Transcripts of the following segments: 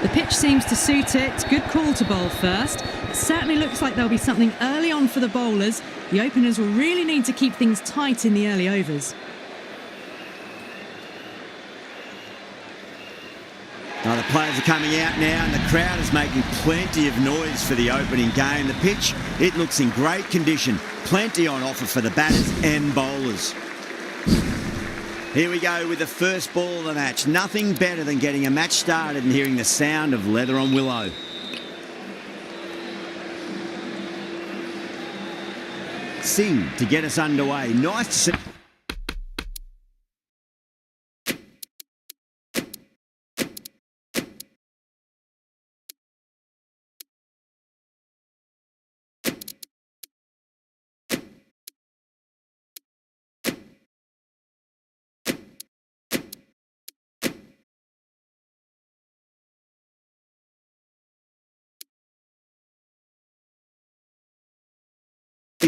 The pitch seems to suit it. Good call to bowl first. It certainly looks like there'll be something early on for the bowlers. The openers will really need to keep things tight in the early overs. Now the players are coming out now and the crowd is making plenty of noise for the opening game. The pitch, it looks in great condition. Plenty on offer for the batters and bowlers. Here we go with the first ball of the match. Nothing better than getting a match started and hearing the sound of leather on willow. Sing to get us underway. Nice to see.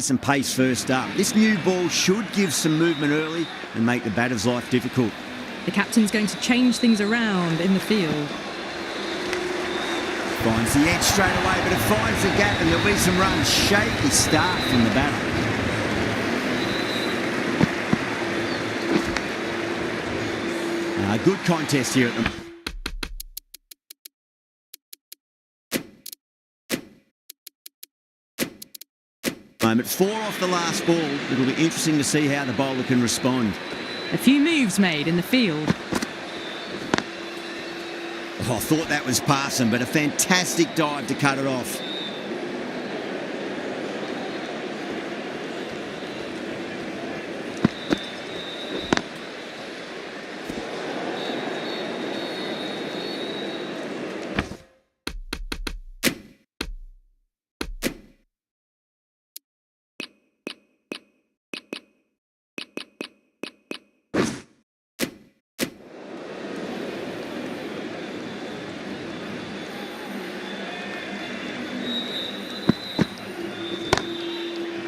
Some pace first up. This new ball should give some movement early and make the batter's life difficult. The captain's going to change things around in the field. Finds the edge straight away, but it finds the gap and there'll be some runs. Shaky start from the batter. Good contest here at the moment. 4 off the last ball. It'll be interesting to see how the bowler can respond. A few moves made in the field. Oh, I thought that was passing, but a fantastic dive to cut it off.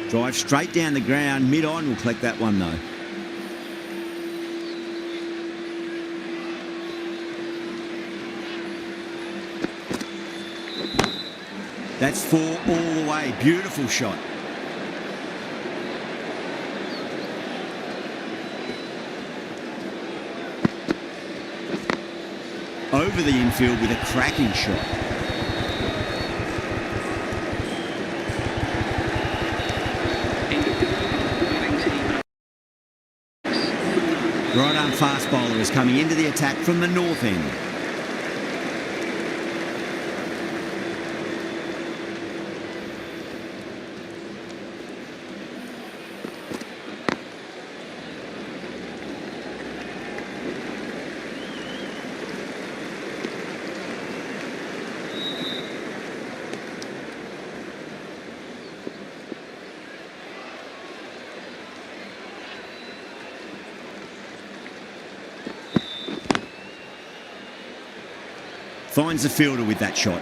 Drive straight down the ground, mid-on, will collect that one though. That's 4 all the way, beautiful shot. Over the infield with a cracking shot. Right-arm fast bowler is coming into the attack from the north end. Finds the fielder with that shot.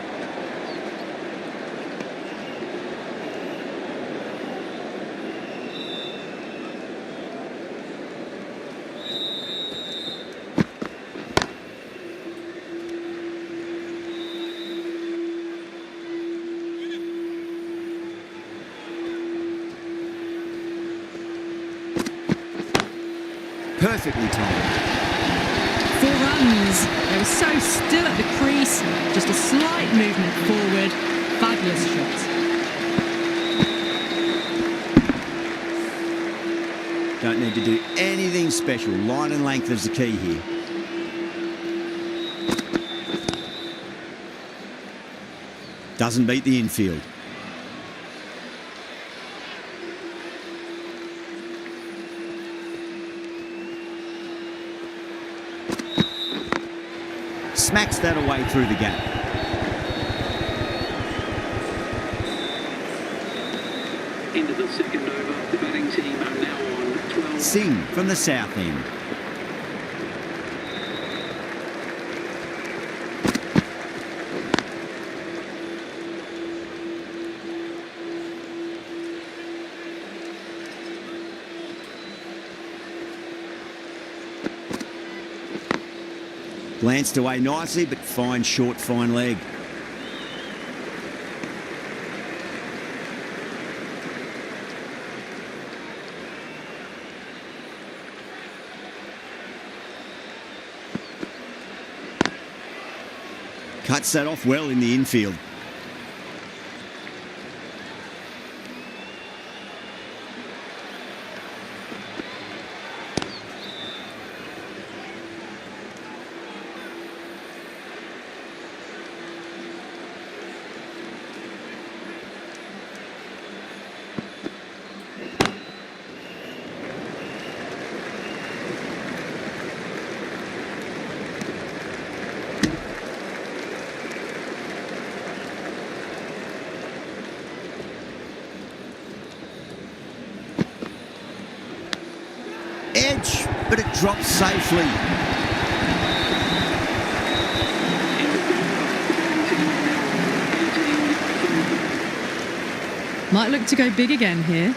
Perfectly timed. 4 runs. They were so still at the crease. Just a slight movement forward. Fabulous shot. Don't need to do anything special. Line and length is the key here. Doesn't beat the infield. Smacks that away through the gap. Into the second over, the batting team are now on 12. Sing from the south end. Glanced away nicely, but fine short, fine leg. Cuts that off well in the infield. Edge, but it drops safely. Might look to go big again here.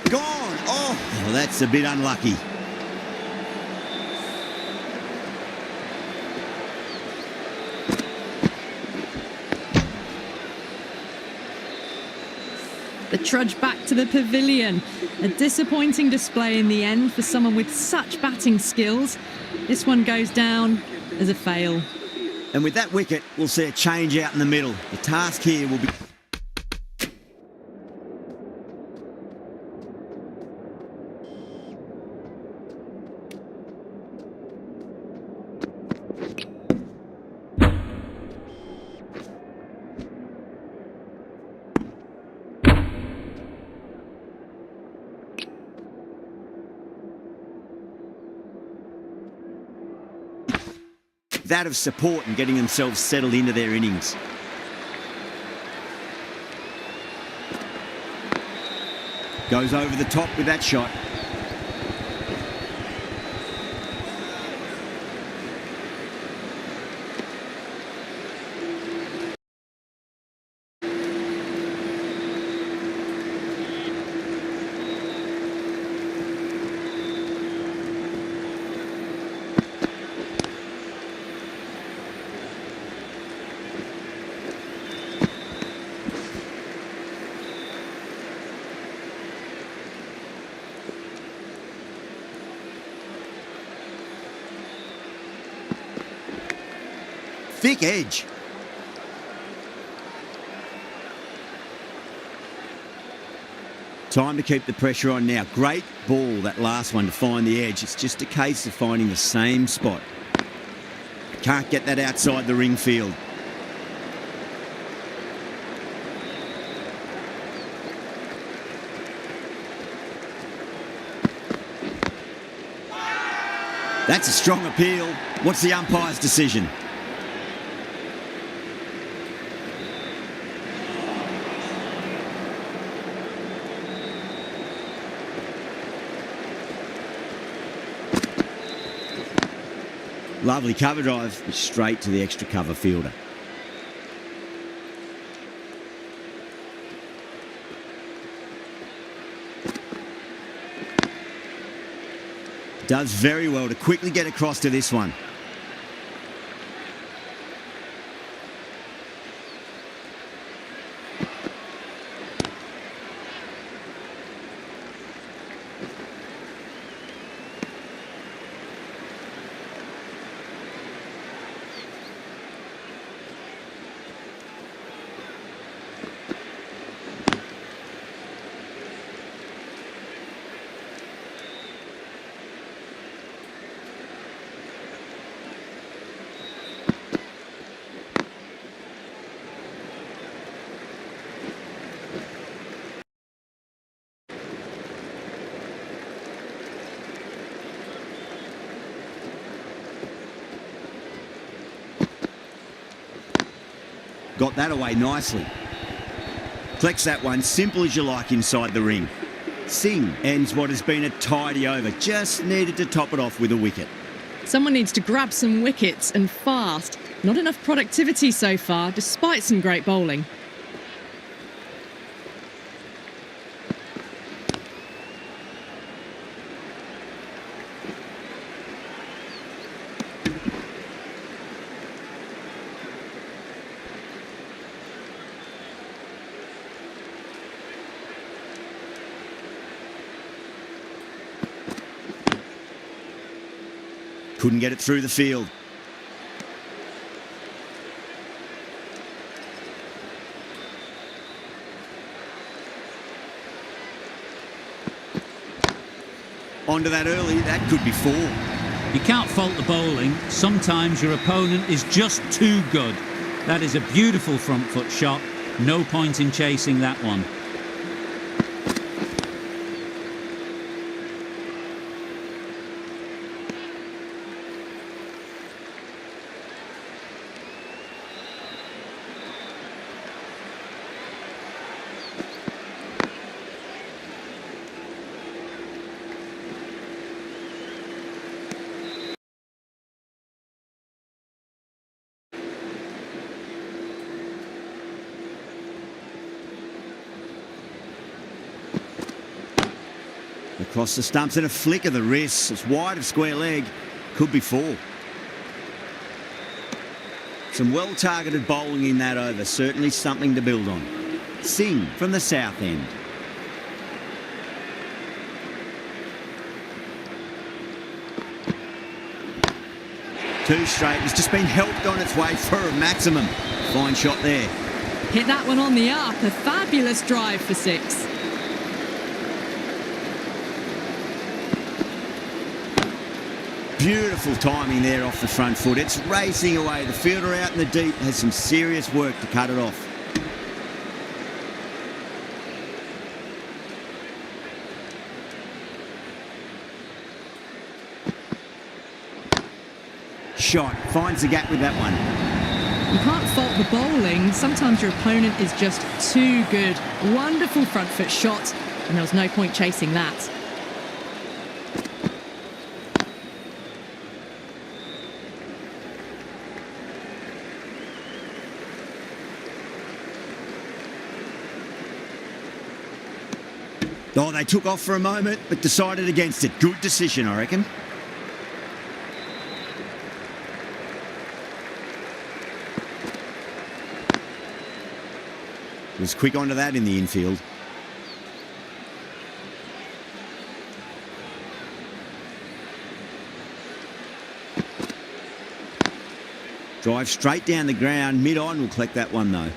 Gone. Oh, well, that's a bit unlucky. The trudge back to the pavilion. A disappointing display in the end for someone with such batting skills. This one goes down as a fail. And with that wicket, we'll see a change out in the middle. The task here will be... that of support and getting themselves settled into their innings. Goes over the top with that shot. Thick edge. Time to keep the pressure on now. Great ball, that last one, to find the edge. It's just a case of finding the same spot. Can't get that outside the ring field. That's a strong appeal. What's the umpire's decision? Lovely cover drive, straight to the extra cover fielder. Does very well to quickly get across to this one. Got that away nicely. Collects that one, simple as you like, inside the ring. Singh ends what has been a tidy over. Just needed to top it off with a wicket. Someone needs to grab some wickets and fast. Not enough productivity so far, despite some great bowling. Couldn't get it through the field. Onto that early, that could be 4. You can't fault the bowling. Sometimes your opponent is just too good. That is a beautiful front foot shot. No point in chasing that one. Across the stumps and a flick of the wrist. It's wide of square leg. Could be 4. Some well-targeted bowling in that over. Certainly something to build on. Singh from the south end. Two straight. It's just been helped on its way for a maximum. Fine shot there. Hit that one on the up. A fabulous drive for 6. Beautiful timing there off the front foot. It's racing away. The fielder out in the deep has some serious work to cut it off. Shot. Finds the gap with that one. You can't fault the bowling. Sometimes your opponent is just too good. Wonderful front foot shot, and there was no point chasing that. Oh, they took off for a moment, but decided against it. Good decision, I reckon. Was quick onto that in the infield. Drive straight down the ground. Mid-on will collect that one, though.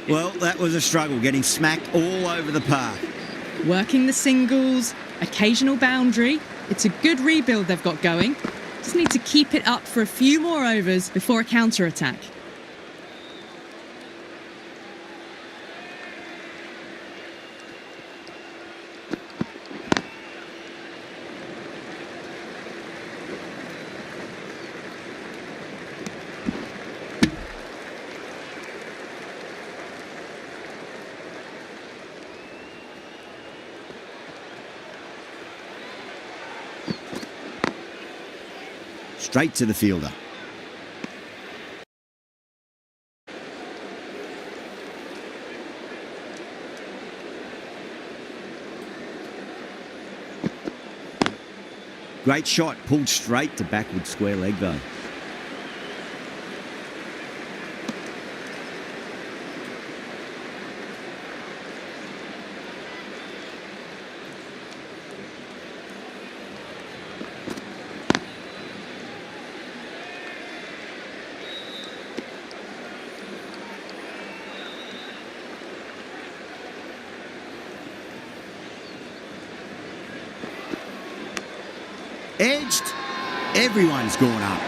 Well, that was a struggle, getting smacked all over the park. Working the singles, occasional boundary. It's a good rebuild they've got going. Just need to keep it up for a few more overs before a counter-attack. Straight to the fielder. Great shot, pulled straight to backward square leg though. Edged. Everyone's gone up.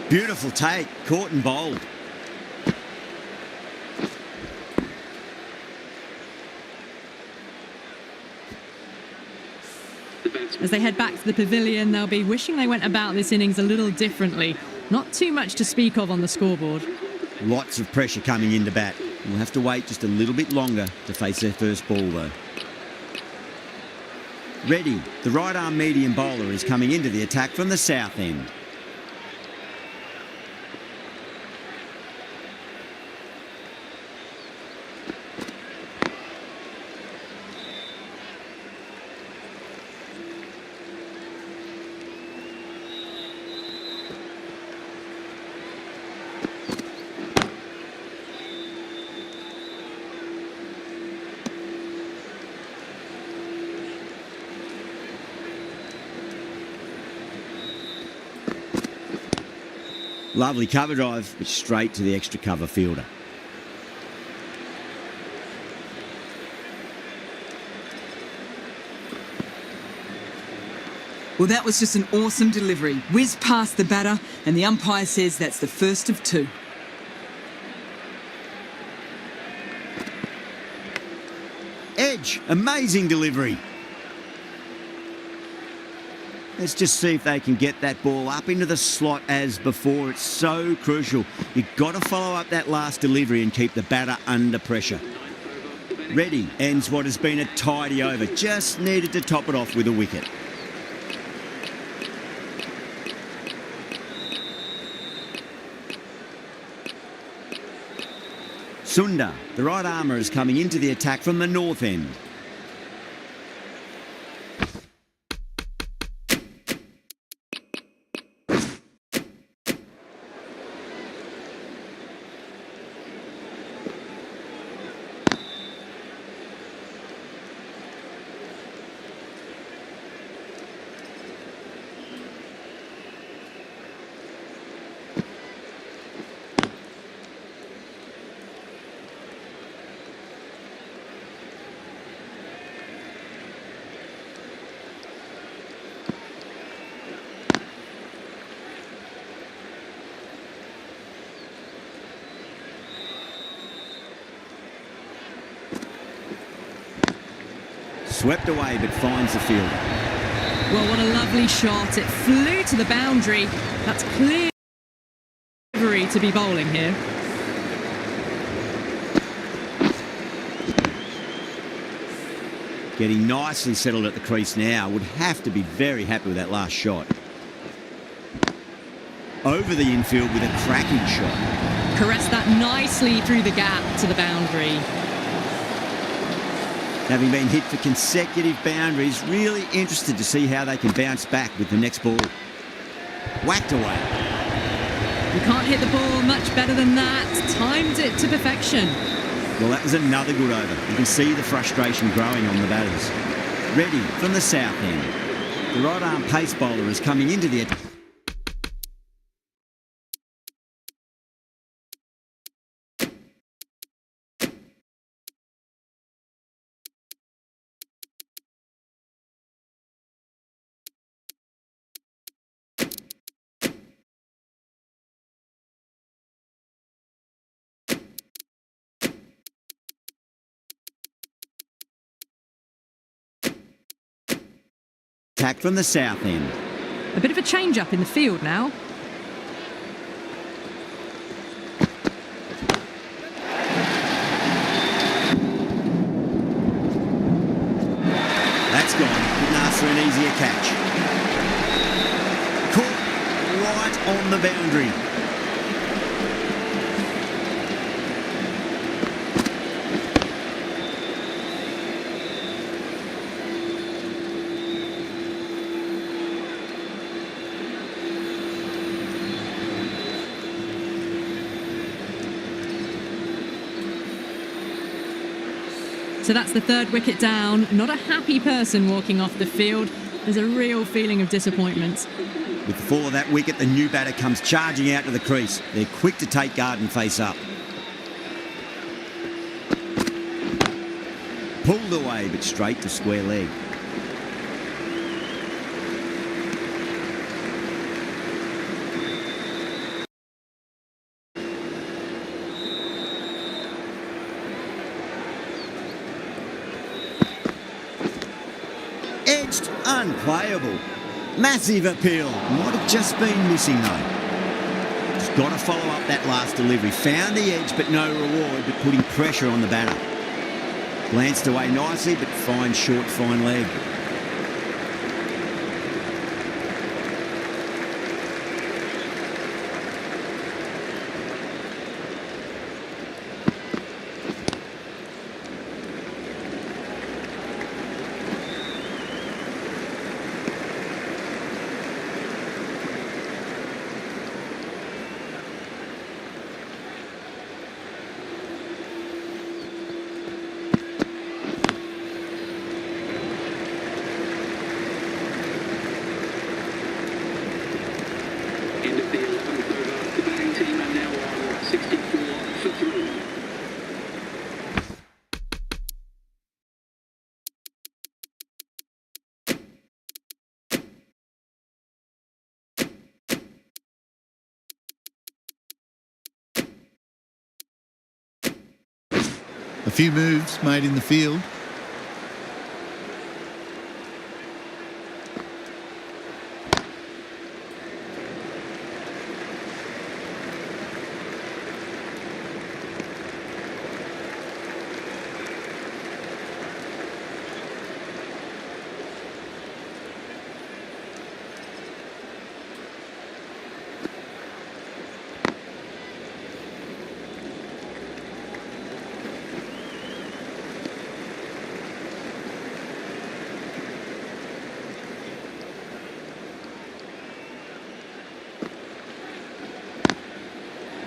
Beautiful take, caught and bowled. As they head back to the pavilion, they'll be wishing they went about this innings a little differently. Not too much to speak of on the scoreboard. Lots of pressure coming into bat. We'll have to wait just a little bit longer to face their first ball though. Ready, the right arm medium bowler is coming into the attack from the south end. Lovely cover drive, but straight to the extra cover fielder. Well, that was just an awesome delivery. Whiz past the batter, and the umpire says that's the first of two. Edge, amazing delivery. Let's just see if they can get that ball up into the slot as before. It's so crucial. You've got to follow up that last delivery and keep the batter under pressure. Reddy ends what has been a tidy over. Just needed to top it off with a wicket. Sundar, the right armour, is coming into the attack from the north end. Swept away but finds the fielder. Well, what a lovely shot. It flew to the boundary. That's clear delivery to be bowling here. Getting nicely settled at the crease now. Would have to be very happy with that last shot. Over the infield with a cracking shot. Caressed that nicely through the gap to the boundary. Having been hit for consecutive boundaries, really interested to see how they can bounce back with the next ball. Whacked away. You can't hit the ball much better than that. Timed it to perfection. Well, that was another good over. You can see the frustration growing on the batters. Reddy from the south end. The right arm pace bowler is coming into the attack. Attack from the south end. A bit of a change up in the field now. That's gone. Couldn't ask for an easier catch. Caught right on the boundary. So that's the third wicket down. Not a happy person walking off the field. There's a real feeling of disappointment. With the fall of that wicket, the new batter comes charging out to the crease. They're quick to take guard and face up. Pulled away, but straight to square leg. Edged, unplayable. Massive appeal. Might have just been missing though. Just got to follow up that last delivery. Found the edge, but no reward, but putting pressure on the batter. Glanced away nicely, but fine short, fine leg. A few moves made in the field.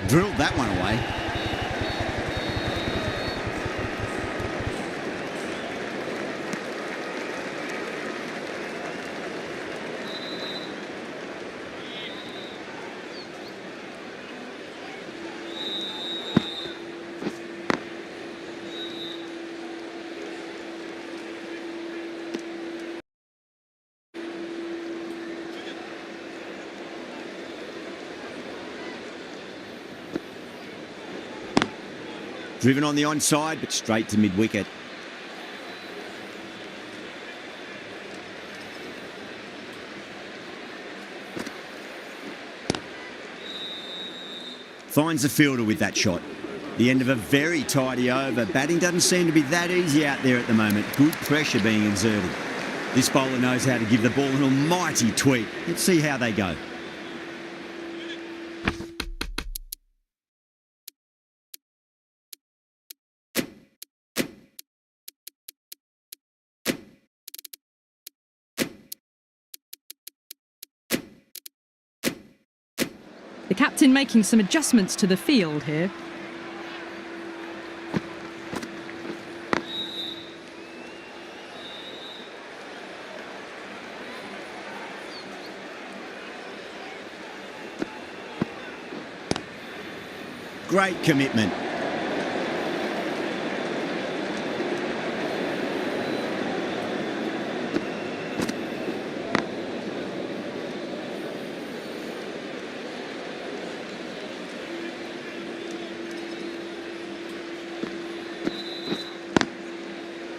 Drilled that one away. Driven on the onside, but straight to mid-wicket. Finds the fielder with that shot. The end of a very tidy over. Batting doesn't seem to be that easy out there at the moment. Good pressure being exerted. This bowler knows how to give the ball an almighty tweak. Let's see how they go. The captain making some adjustments to the field here. Great commitment.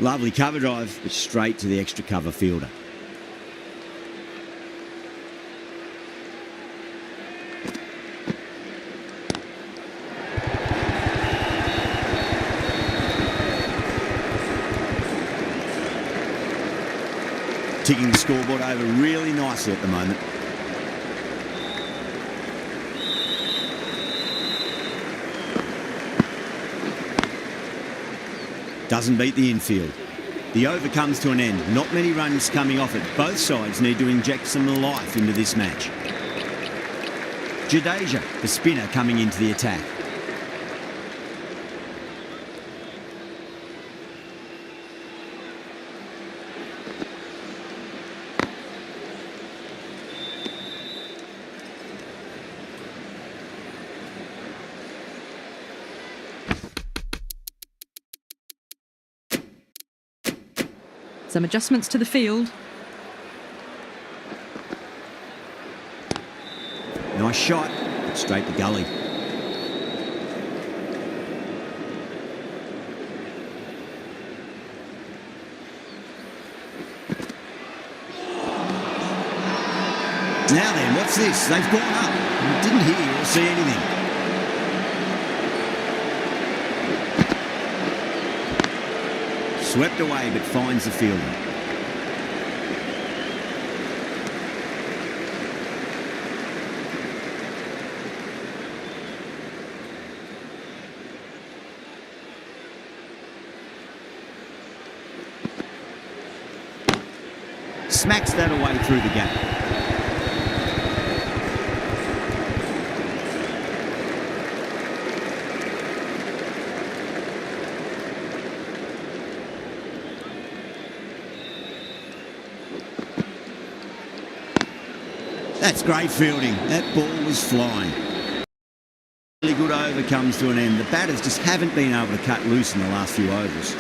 Lovely cover drive, but straight to the extra cover fielder. Ticking the scoreboard over really nicely at the moment. Doesn't beat the infield. The over comes to an end. Not many runs coming off it. Both sides need to inject some life into this match. Jadeja, the spinner, coming into the attack. Some adjustments to the field. Nice shot, straight to gully. Now then, what's this? They've gone up. Didn't hear or see anything. Swept away, but finds the fielder. Smacks that away through the gap. That's great fielding. That ball was flying. Really good over comes to an end. The batters just haven't been able to cut loose in the last few overs.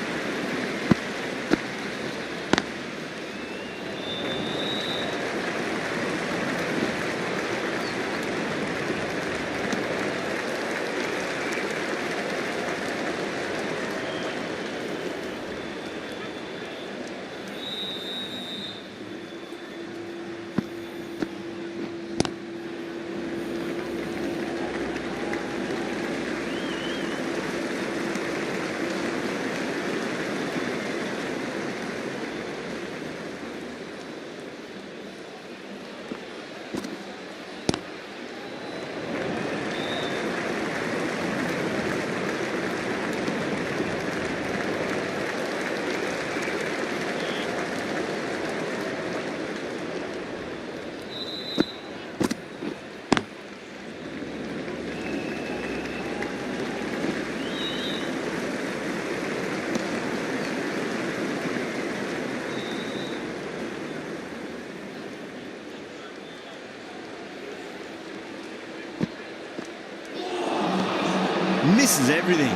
misses everything.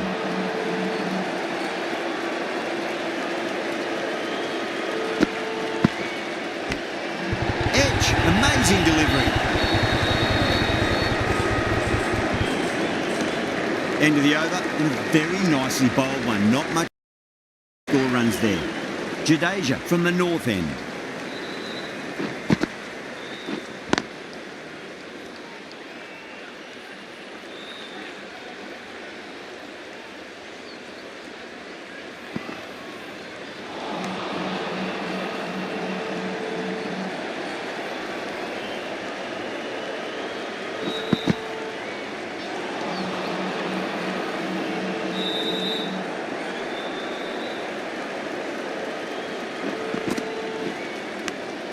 Edge, amazing delivery. End of the over, and a very nicely bowled one. Not much score runs there. Jadeja from the north end.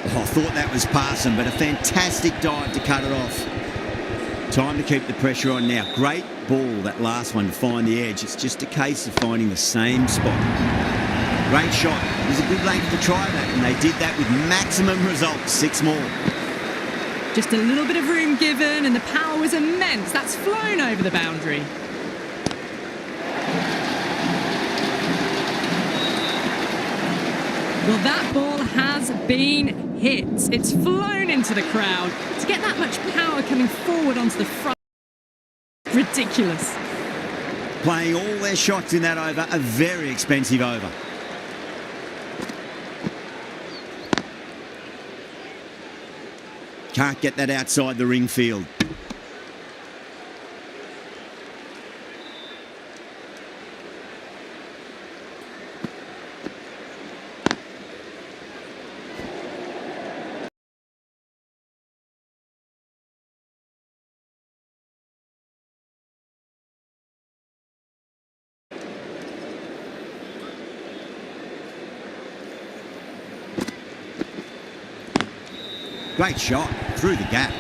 I thought that was passing, but a fantastic dive to cut it off. Time to keep the pressure on now. Great ball, that last one, to find the edge. It's just a case of finding the same spot. Great shot. It was a good length to try that, and they did that with maximum results. 6 more. Just a little bit of room given, and the power was immense. That's flown over the boundary. Well, that ball has been hit. It's flown into the crowd. To get that much power coming forward onto the front, ridiculous. Playing all their shots in that over, a very expensive over. Can't get that outside the ring field. Great shot through the gap.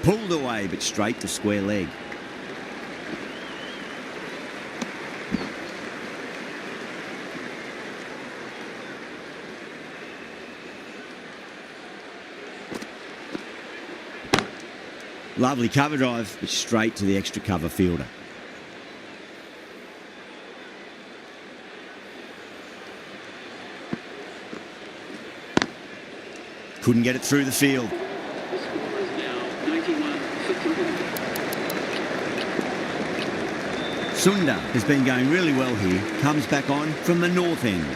Pulled away, but straight to square leg. Lovely cover drive, but straight to the extra cover fielder. Couldn't get it through the field. The score is now 91-61. Sunda has been going really well here. Comes back on from the north end.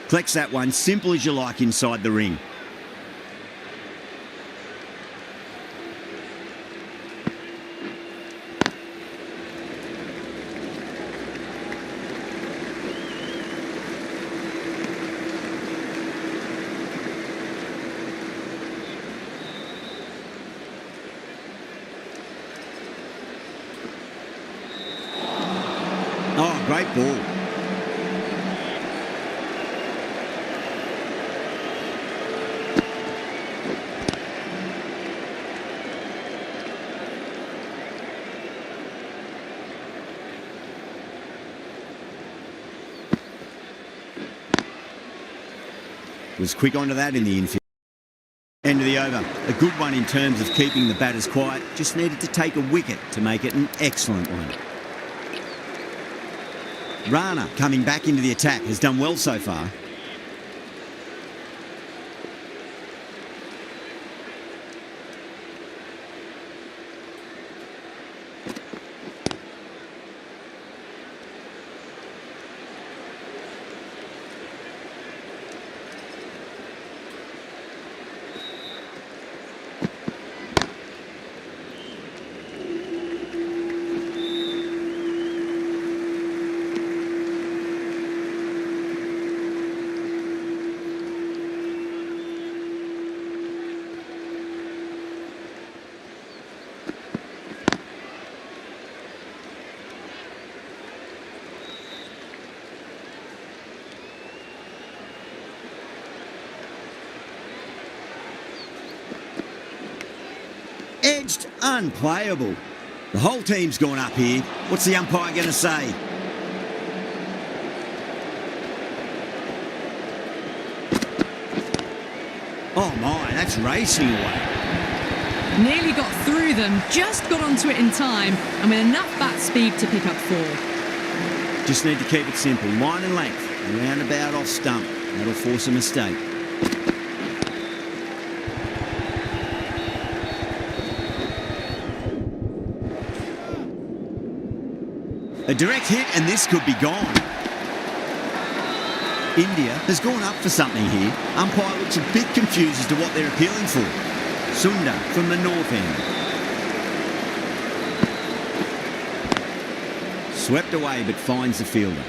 Collects that one, simple as you like, inside the ring. Oh, great ball. Was quick onto that in the infield. End of the over. A good one in terms of keeping the batters quiet. Just needed to take a wicket to make it an excellent one. Rana coming back into the attack has done well so far. edged, unplayable. The whole team's gone up here. What's the umpire going to say? Oh my, that's racing away. Nearly got through them, just got onto it in time, and with enough bat speed to pick up 4. Just need to keep it simple. Line and length, roundabout off stump. That'll force a mistake. A direct hit and this could be gone. India has gone up for something here. Umpire looks a bit confused as to what they're appealing for. Sundar from the north end. Swept away but finds the fielder.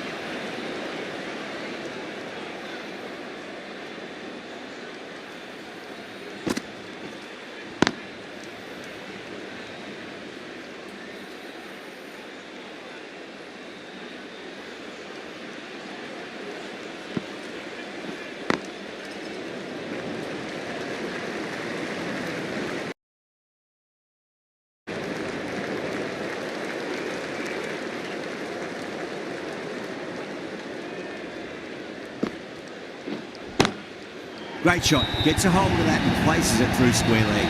Great shot. Gets a hold of that and places it through square leg.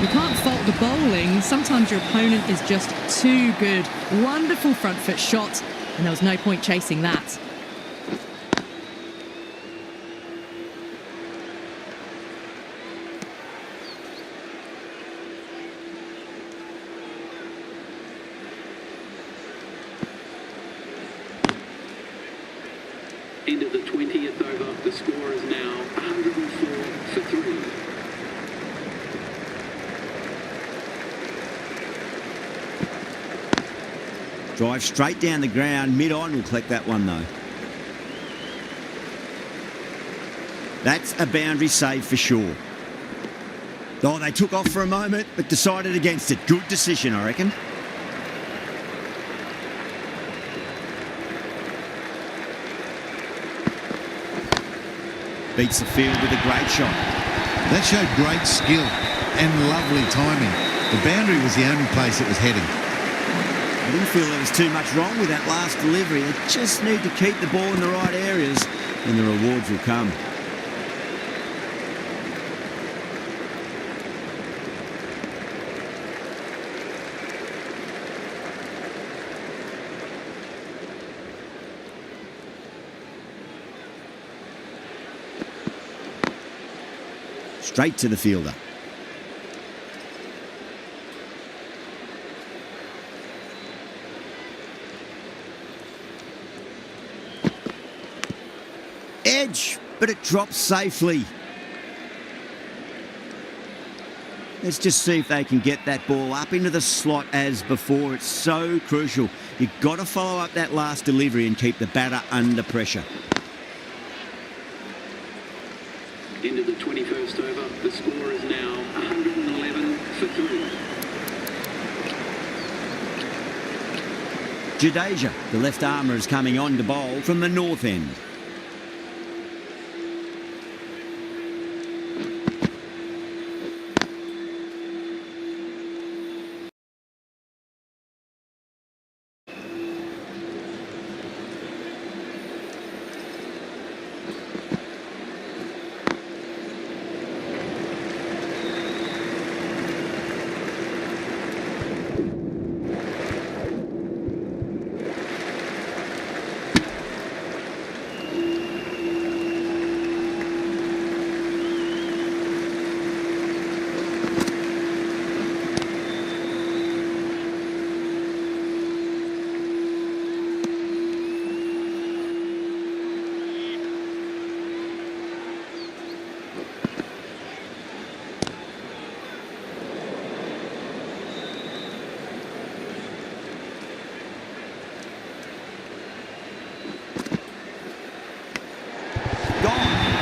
You can't fault the bowling. Sometimes your opponent is just too good. Wonderful front foot shot, and there was no point chasing that. End of the 20th over. The score is now 104 for 3. Drive straight down the ground. Mid-on will collect that one though. That's a boundary save for sure. Oh, they took off for a moment but decided against it. Good decision, I reckon. Beats the field with a great shot. That showed great skill and lovely timing. The boundary was the only place it was heading. I didn't feel there was too much wrong with that last delivery. They just need to keep the ball in the right areas and the rewards will come. Straight to the fielder. Edge, but it drops safely. Let's just see if they can get that ball up into the slot as before. It's so crucial. You've got to follow up that last delivery and keep the batter under pressure. End of the 21st over. The score is now 111 for 3. Jadeja, the left armour, is coming on to bowl from the north end.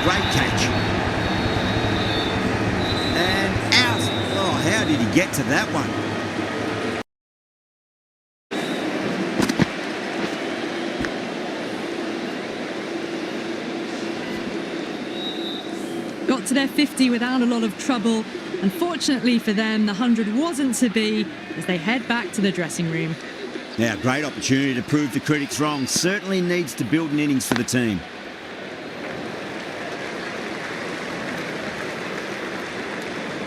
Great catch. And out. Oh, how did he get to that one? Got to their 50 without a lot of trouble. Unfortunately for them, the 100 wasn't to be as they head back to the dressing room. Now, great opportunity to prove the critics wrong. Certainly needs to build an innings for the team.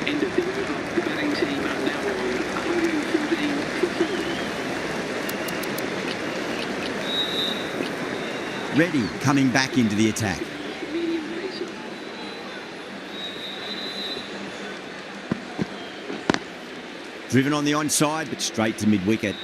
End of the over. The batting team are now on 114 for 4. Reddy coming back into the attack. Medium pacer. Driven on the onside, but straight to mid-wicket.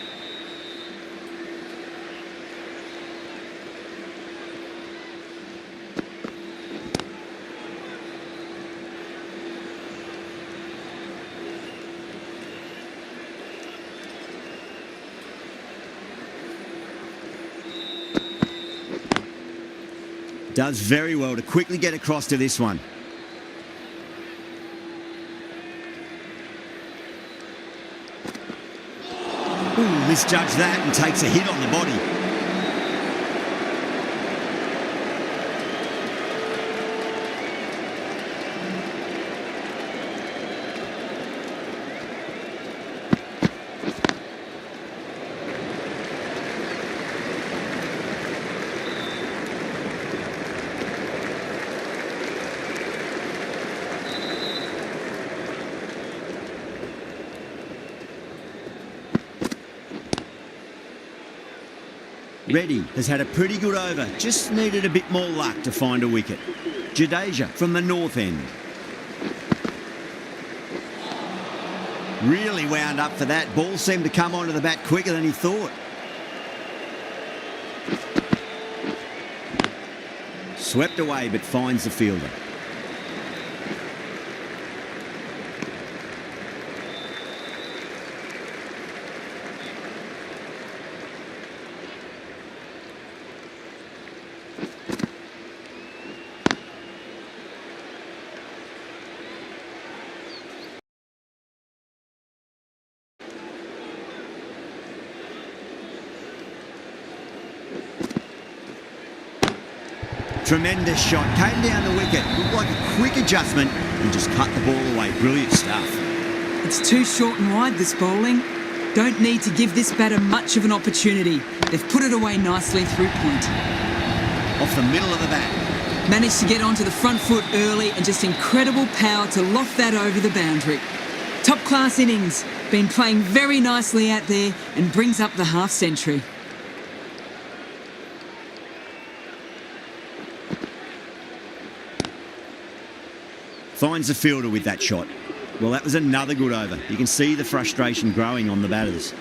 Does very well to quickly get across to this one. Ooh, misjudged that and takes a hit on the body. Reddy has had a pretty good over, just needed a bit more luck to find a wicket. Jadeja from the north end. Really wound up for that. Ball seemed to come onto the bat quicker than he thought. Swept away but finds the fielder. Tremendous shot, came down the wicket, looked like a quick adjustment and just cut the ball away. Brilliant stuff. It's too short and wide, this bowling. Don't need to give this batter much of an opportunity. They've put it away nicely through point. Off the middle of the bat. Managed to get onto the front foot early and just incredible power to loft that over the boundary. Top class innings. Been playing very nicely out there and brings up the half century. Finds the fielder with that shot. Well, that was another good over. You can see the frustration growing on the batters.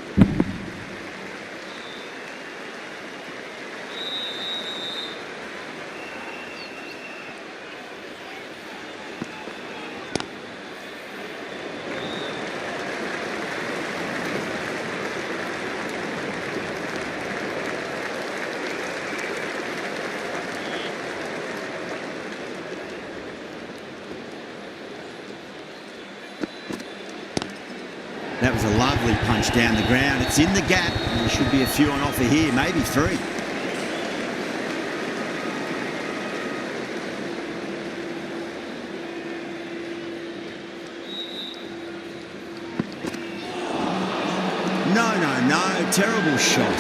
That was a lovely punch down the ground. It's in the gap. And there should be a few on offer here, maybe 3. No. Terrible shot.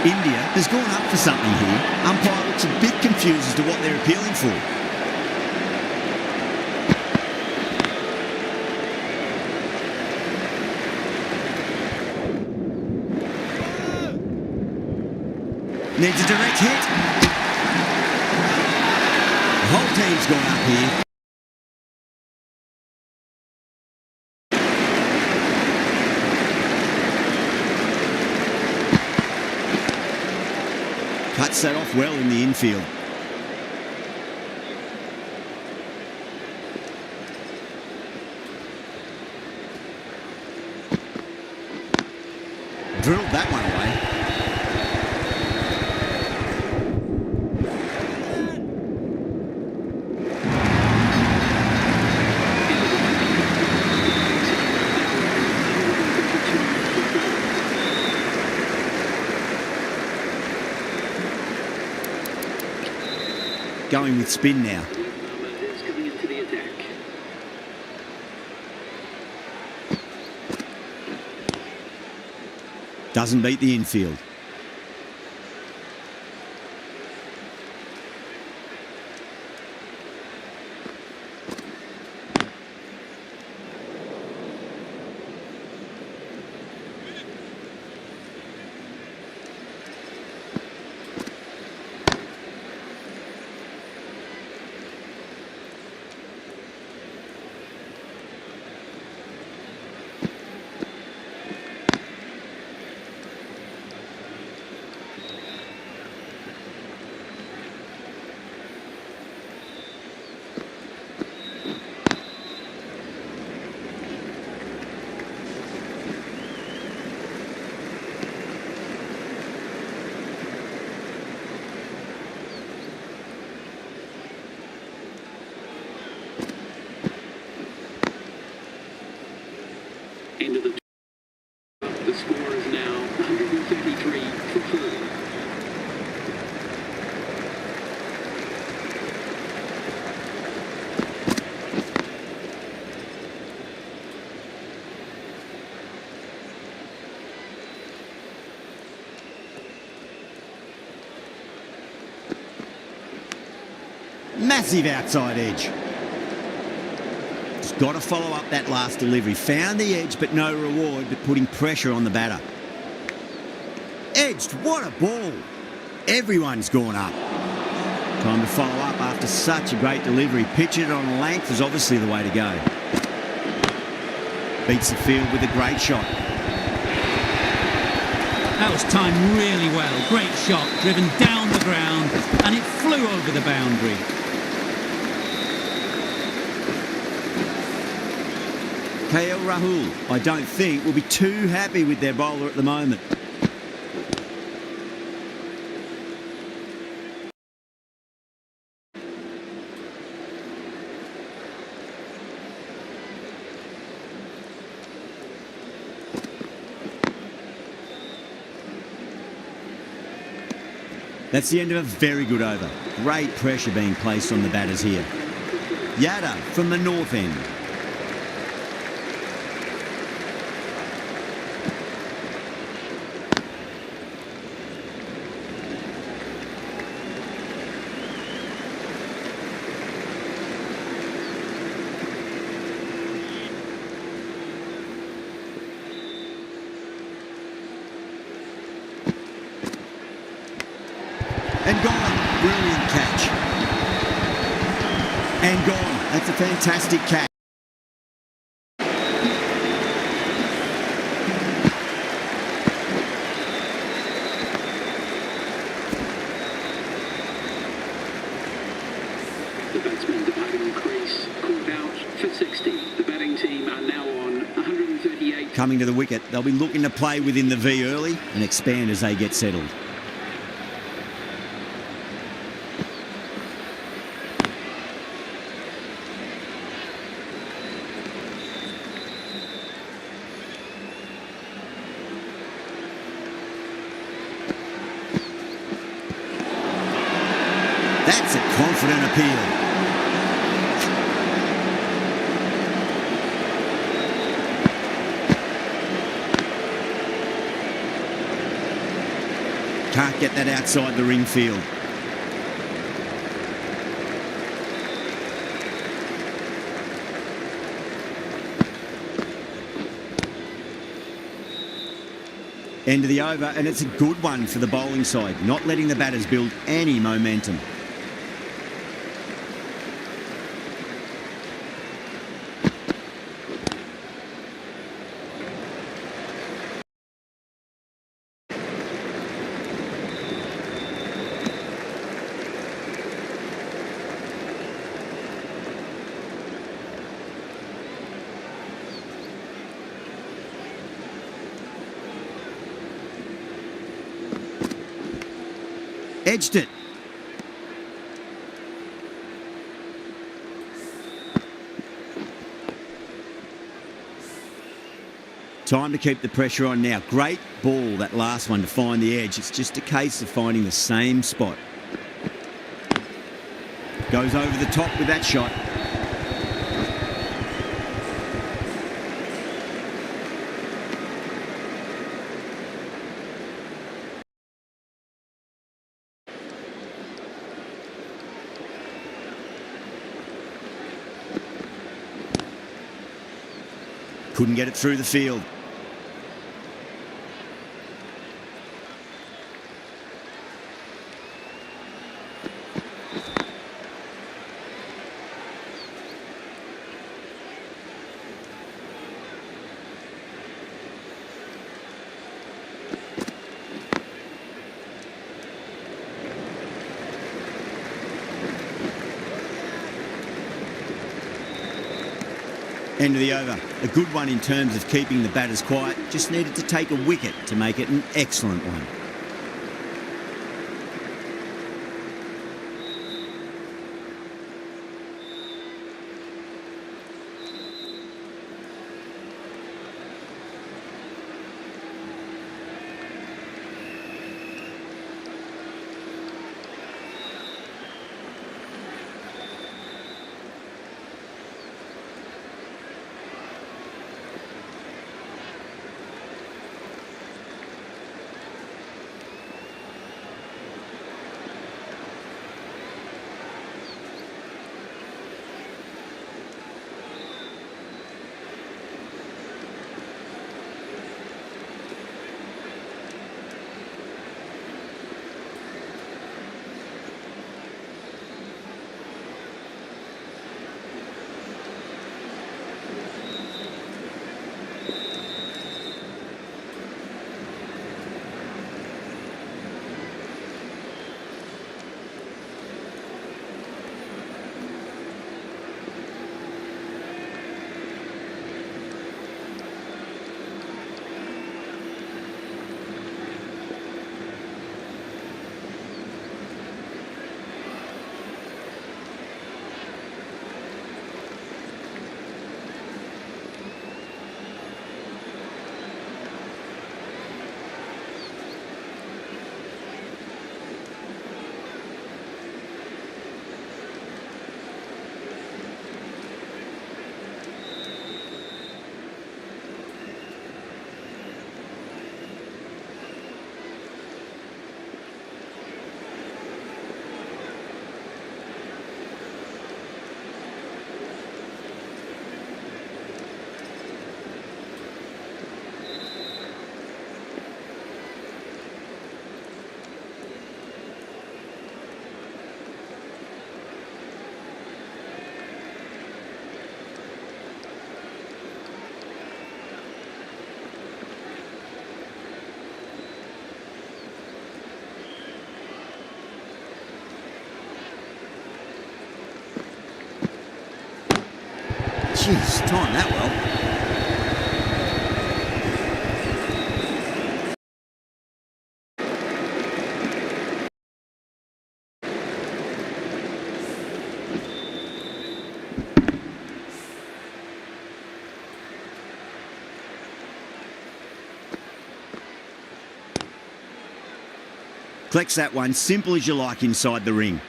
India has gone up for something here. Umpire looks a bit confused as to what they're appealing for. Needs a direct hit. The whole team's gone up here. Cuts that off well in the infield. Drilled that one away. Going with spin now. Is coming into the attack. Doesn't beat the infield. Into the score is now 133 for 4. Massive outside edge. Got to follow up that last delivery. Found the edge, but no reward, but putting pressure on the batter. Edged, what a ball. Everyone's gone up. Time to follow up after such a great delivery. Pitching it on length is obviously the way to go. Beats the field with a great shot. That was timed really well. Great shot, driven down the ground, and it flew over the boundary. KL Rahul, I don't think, will be too happy with their bowler at the moment. That's the end of a very good over. Great pressure being placed on the batters here. Yada from the north end. And gone. Brilliant catch. And gone. That's a fantastic catch. The batsman departing the crease, caught out for 60. The batting team are now on 138. Coming to the wicket, they'll be looking to play within the V early and expand as they get settled. That's a confident appeal. Can't get that outside the ring field. End of the over, and it's a good one for the bowling side, not letting the batters build any momentum. Edged it. Time to keep the pressure on now. Great ball, that last one, to find the edge. It's just a case of finding the same spot. Goes over the top with that shot. Couldn't get it through the field. End of the over. A good one in terms of keeping the batters quiet. Just needed to take a wicket to make it an excellent one. Jeez, timed that well. Collects that one, simple as you like inside the ring.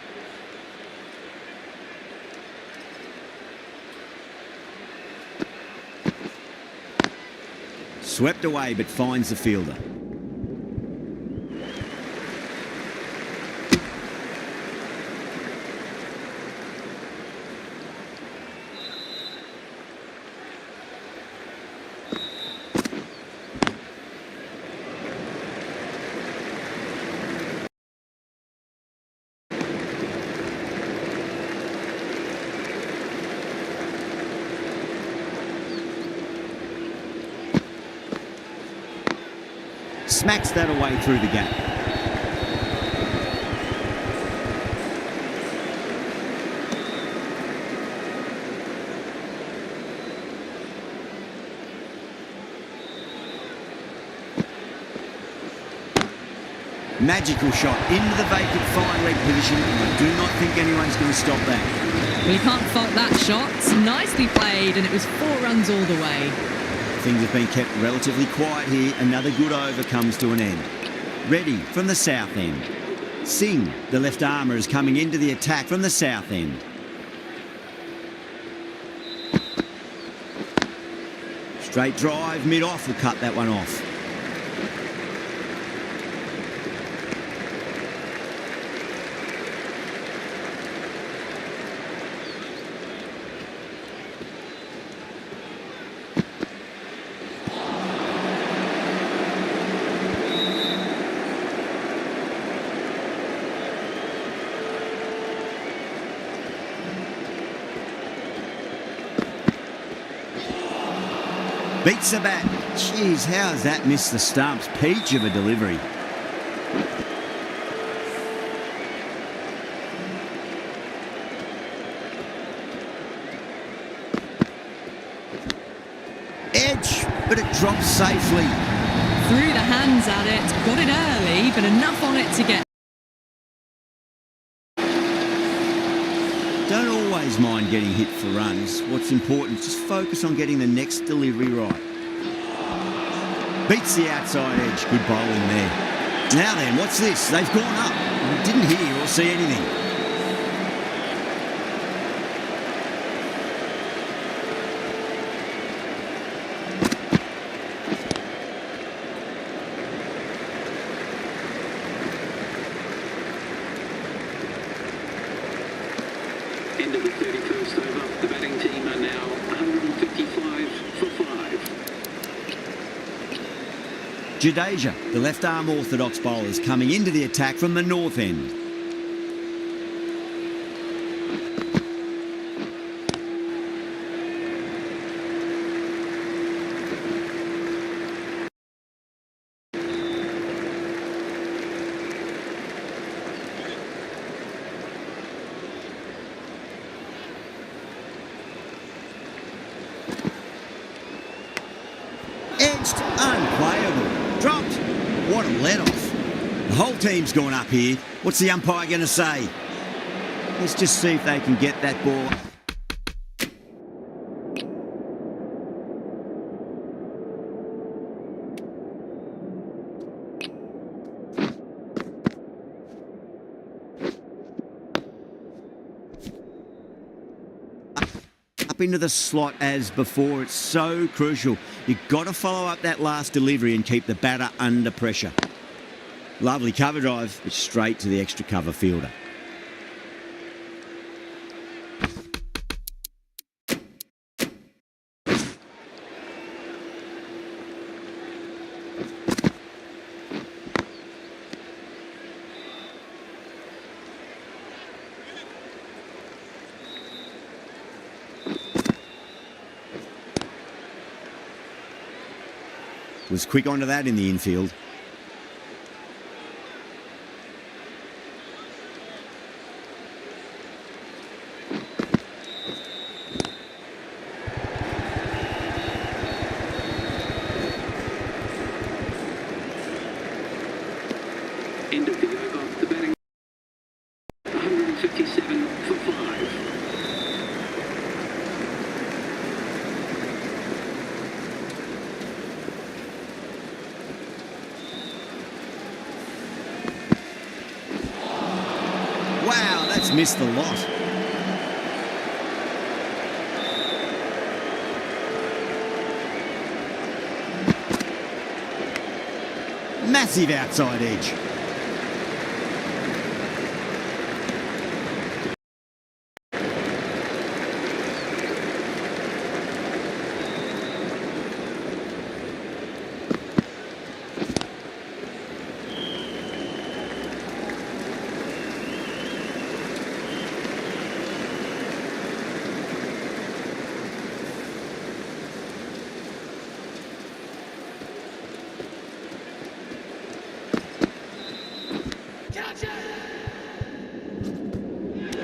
Swept away but finds the fielder. Smacks that away through the gap. Magical shot into the vacant fine leg position, and I do not think anyone's going to stop that. Well, you can't fault that shot. It's nicely played, and it was 4 runs all the way. Things have been kept relatively quiet here. Another good over comes to an end. Ready from the south end. Singh, the left armour, is coming into the attack from the south end. Straight drive, mid-off will cut that one off. Beats the bat. Jeez, how has that missed the stumps? Peach of a delivery. Edge, but it drops safely. Threw the hands at it, got it early, but enough on it to get. Don't always mind getting hit for runs. What's important is just focus on getting the next delivery right. Beats the outside edge. Good bowling there. Now then, what's this? They've gone up. We didn't hear or see anything. End of the 31st over. The batting team are now 155 for 5. Jadeja, the left-arm orthodox bowler, is coming into the attack from the north end. Edged, unplayable. Dropped. What a let-off. The whole team's gone up here. What's the umpire going to say? Let's just see if they can get that ball. Up into the slot as before. It's so crucial. You've got to follow up that last delivery and keep the batter under pressure. Lovely cover drive, but straight to the extra cover fielder. Was quick onto that in the infield. End of the over. The batting 157 for 5. Wow, that's missed the lot. Massive outside edge.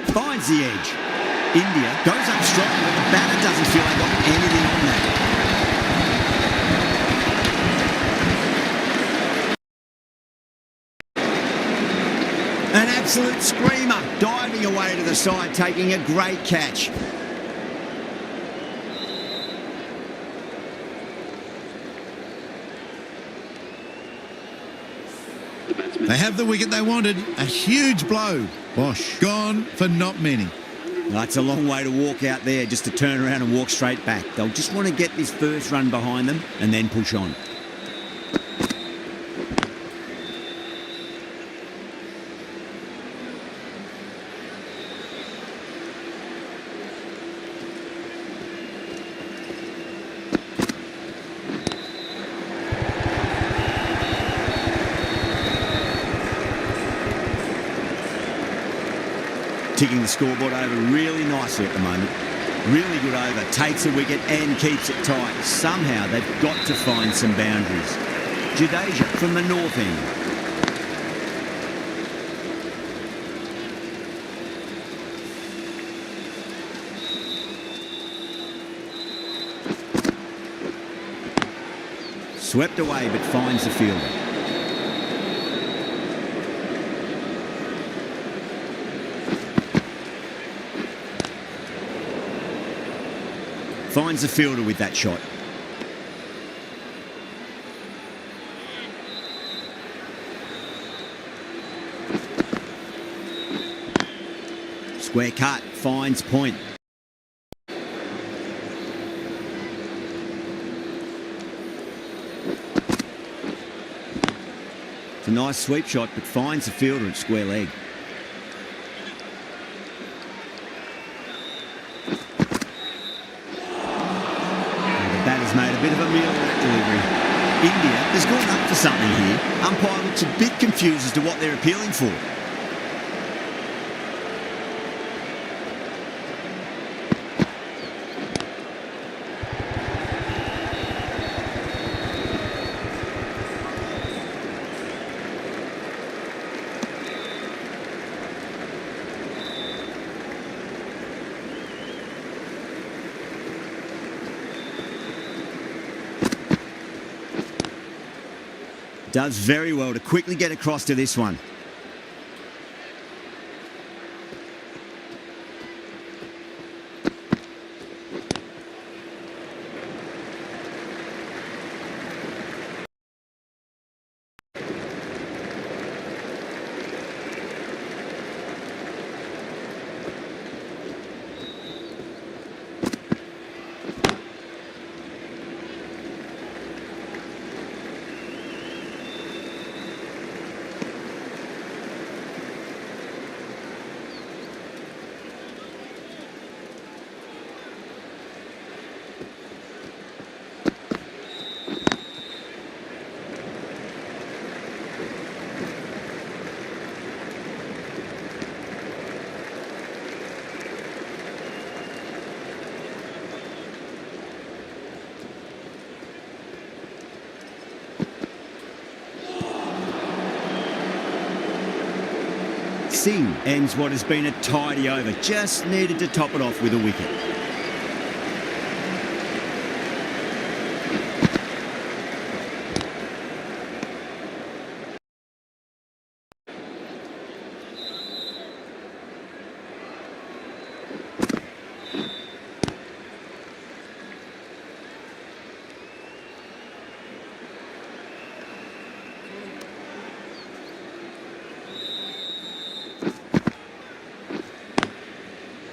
Finds the edge. India goes up strong, but the batter doesn't feel they got anything on that. An absolute screamer, diving away to the side, taking a great catch. They have the wicket they wanted. A huge blow. Bosh. Gone for not many. That's a long way to walk out there just to turn around and walk straight back. They'll just want to get this first run behind them and then push on. Ticking the scoreboard over really nicely at the moment. Really good over, takes a wicket and keeps it tight. Somehow they've got to find some boundaries. Jadeja from the north end. Swept away but finds the fielder. Finds the fielder with that shot. Square cut, finds point. It's a nice sweep shot, but finds the fielder at square leg. The batter's made a bit of a meal of that delivery. India has gone up for something here. Umpire looks a bit confused as to what they're appealing for. Does very well to quickly get across to this one. Singh ends what has been a tidy over. Just needed to top it off with a wicket.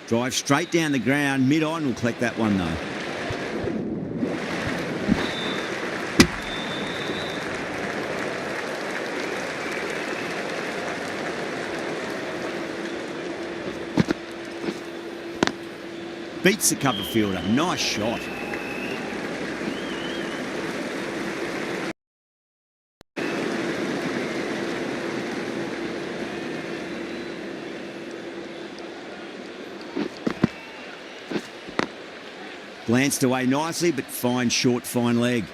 Drive straight down the ground, mid-on will collect that one though. Beats the cover fielder, nice shot. Glanced away nicely, but fine short, fine leg.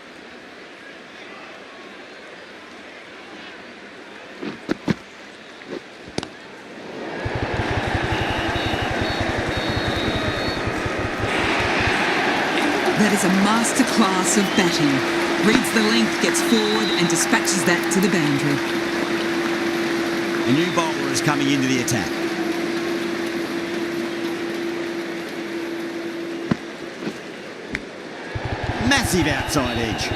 That is a masterclass of batting. Reads the length, gets forward and dispatches that to the boundary. A new bowler is coming into the attack. Massive outside edge.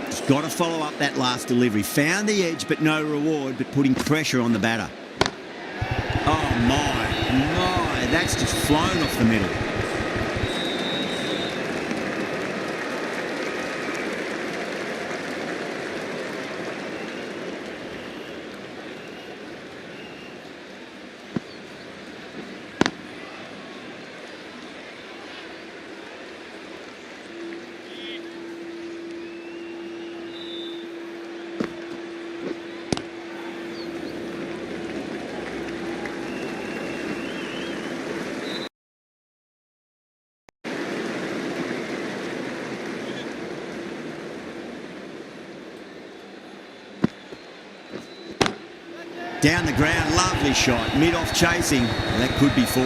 Just got to follow up that last delivery. Found the edge, but no reward, but putting pressure on the batter. Oh my, that's just flown off the middle. Down the ground, lovely shot. Mid-off chasing. That could be 4.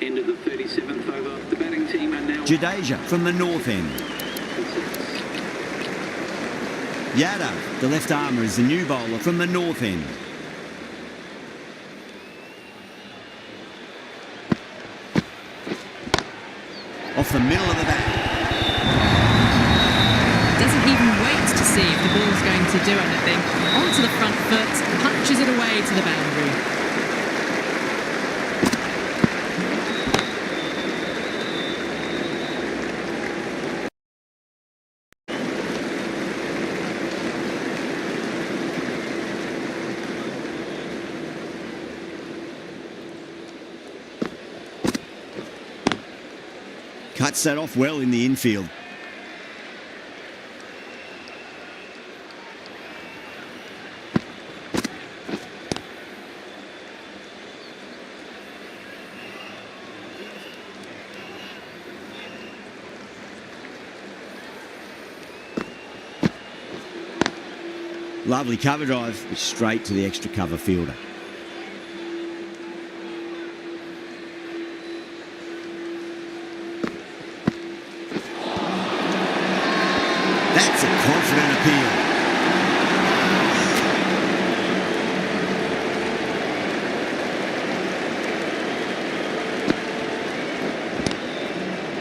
End of the 37th over. The batting team are now... Jadeja from the north end. Yada, the left armour, is the new bowler from the north end. Off the middle of the bat. Doesn't even wait to see if the ball's going to do anything. Onto the front foot, punches it away to the boundary. Cuts that off well in the infield. Lovely cover drive, but straight to the extra cover fielder. That's a confident appeal.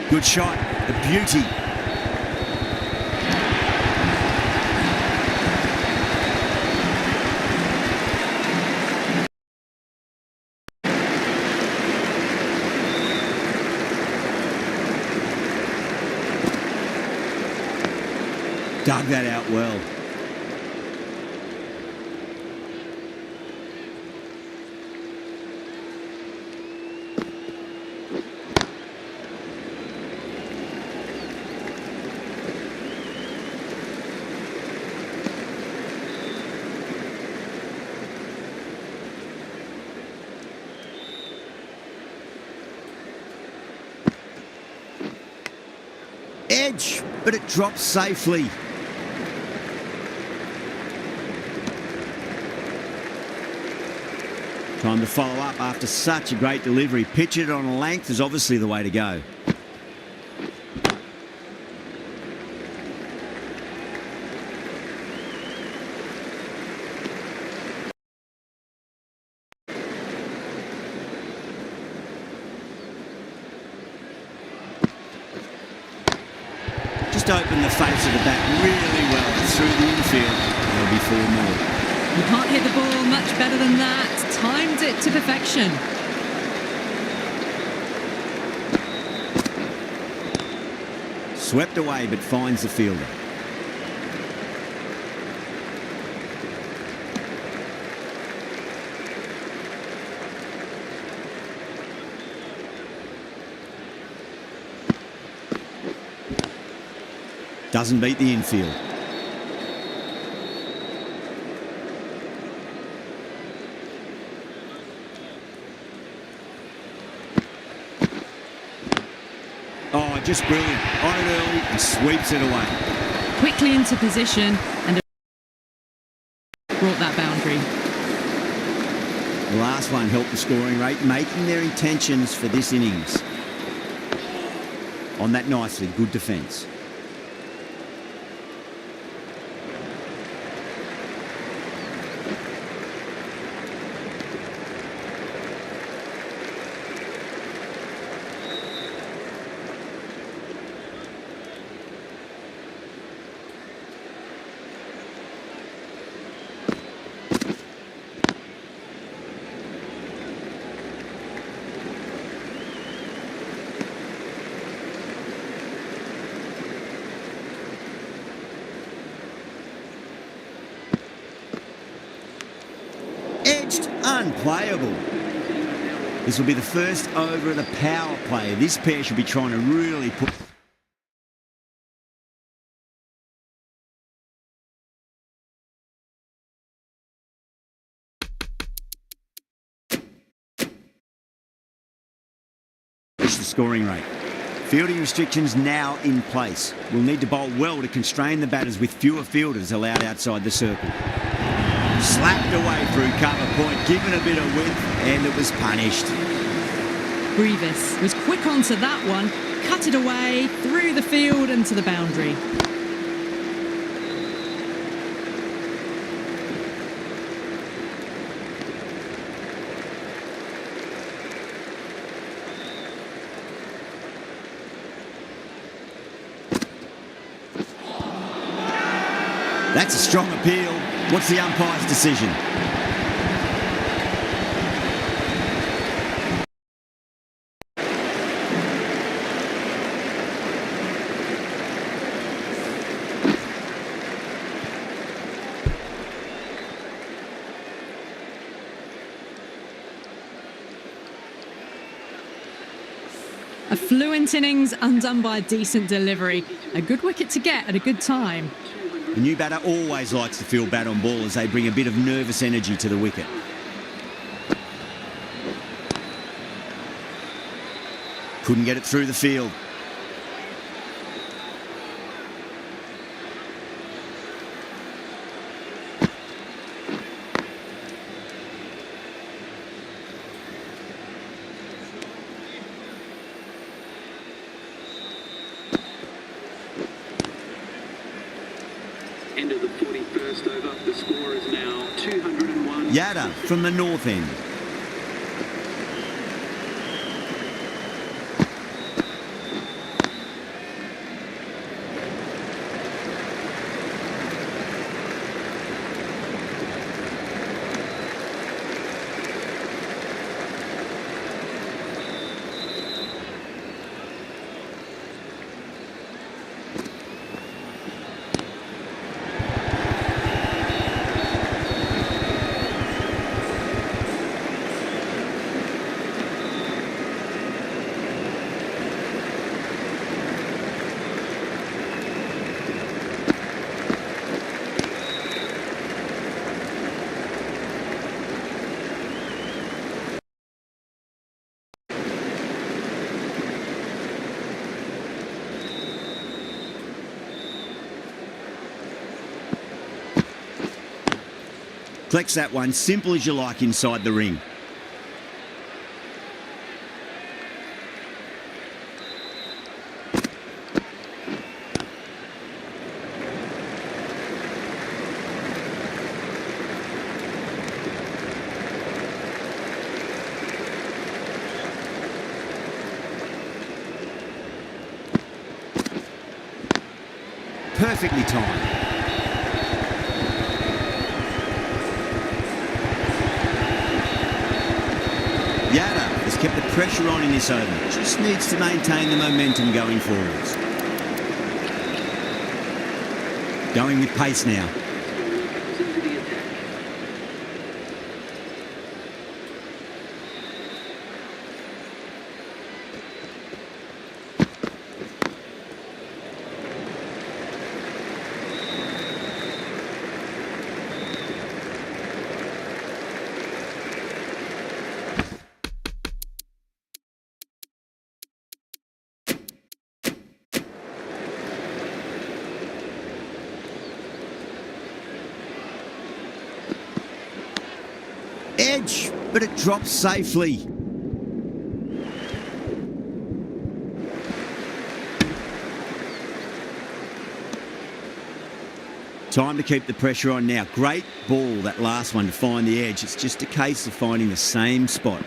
Good shot, a beauty. Dug that out well. Edge, but it drops safely. Time to follow up after such a great delivery. Pitch it on a length is obviously the way to go. Just open the face of the bat really well through the infield. There'll be 4 more. You can't hit the ball much better than that. Timed it to perfection. Swept away but finds the fielder. Doesn't beat the infield. Oh, just brilliant. On it early and sweeps it away. Quickly into position and brought that boundary. The last one helped the scoring rate, making their intentions for this innings. On that nicely, good defence. Edged, unplayable. This will be the first over of the power play. This pair should be trying to really put push the scoring rate. Fielding restrictions now in place. We'll need to bowl well to constrain the batters with fewer fielders allowed outside the circle. Slapped away through cover point, given a bit of width, and it was punished. Grievous was quick onto that one, cut it away, through the field and to the boundary. That's a strong appeal. What's the umpire's decision? A fluent innings undone by a decent delivery. A good wicket to get at a good time. The new batter always likes to feel bat on ball as they bring a bit of nervous energy to the wicket. Couldn't get it through the field. End of the 41st over. The score is now 201. Yada from the north end. Collects that one, simple as you like inside the ring. Perfectly timed. Yada has kept the pressure on in this over. Just needs to maintain the momentum going forwards. Going with pace now. Into the attack. Edge, but it drops safely. Time to keep the pressure on now. Great ball, that last one, to find the edge. It's just a case of finding the same spot.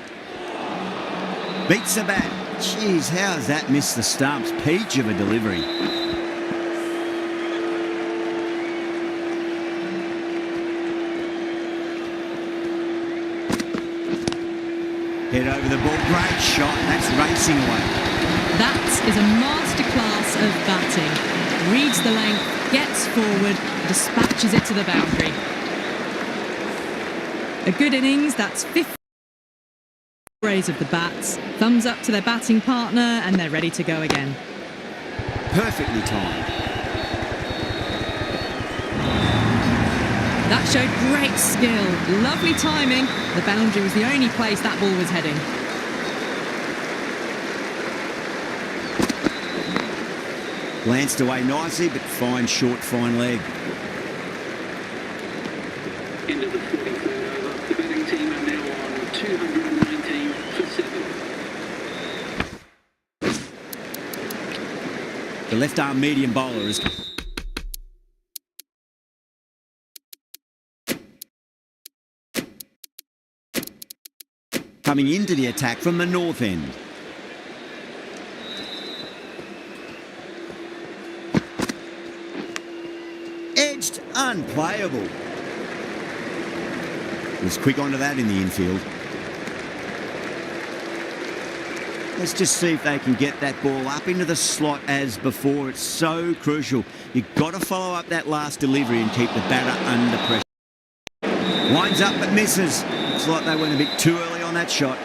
Beats the bat. Jeez, how has that missed the stumps? Peach of a delivery. Head over the ball. Great shot. That's racing away. That is a masterclass of batting. Reads the length, gets forward, dispatches it to the boundary. A good innings, that's 50 raise of the bats. Thumbs up to their batting partner and they're ready to go again. Perfectly timed. That showed great skill, lovely timing. The boundary was the only place that ball was heading. Glanced away nicely, but fine short, fine leg. End of the 43rd over. The batting team are now on 219 for 7. The left-arm medium bowler is... coming into the attack from the north end. Edged, unplayable. Was quick onto that in the infield. Let's just see if they can get that ball up into the slot as before. It's so crucial. You've got to follow up that last delivery and keep the batter under pressure. Winds up but misses. Looks like they went a bit too early on that shot.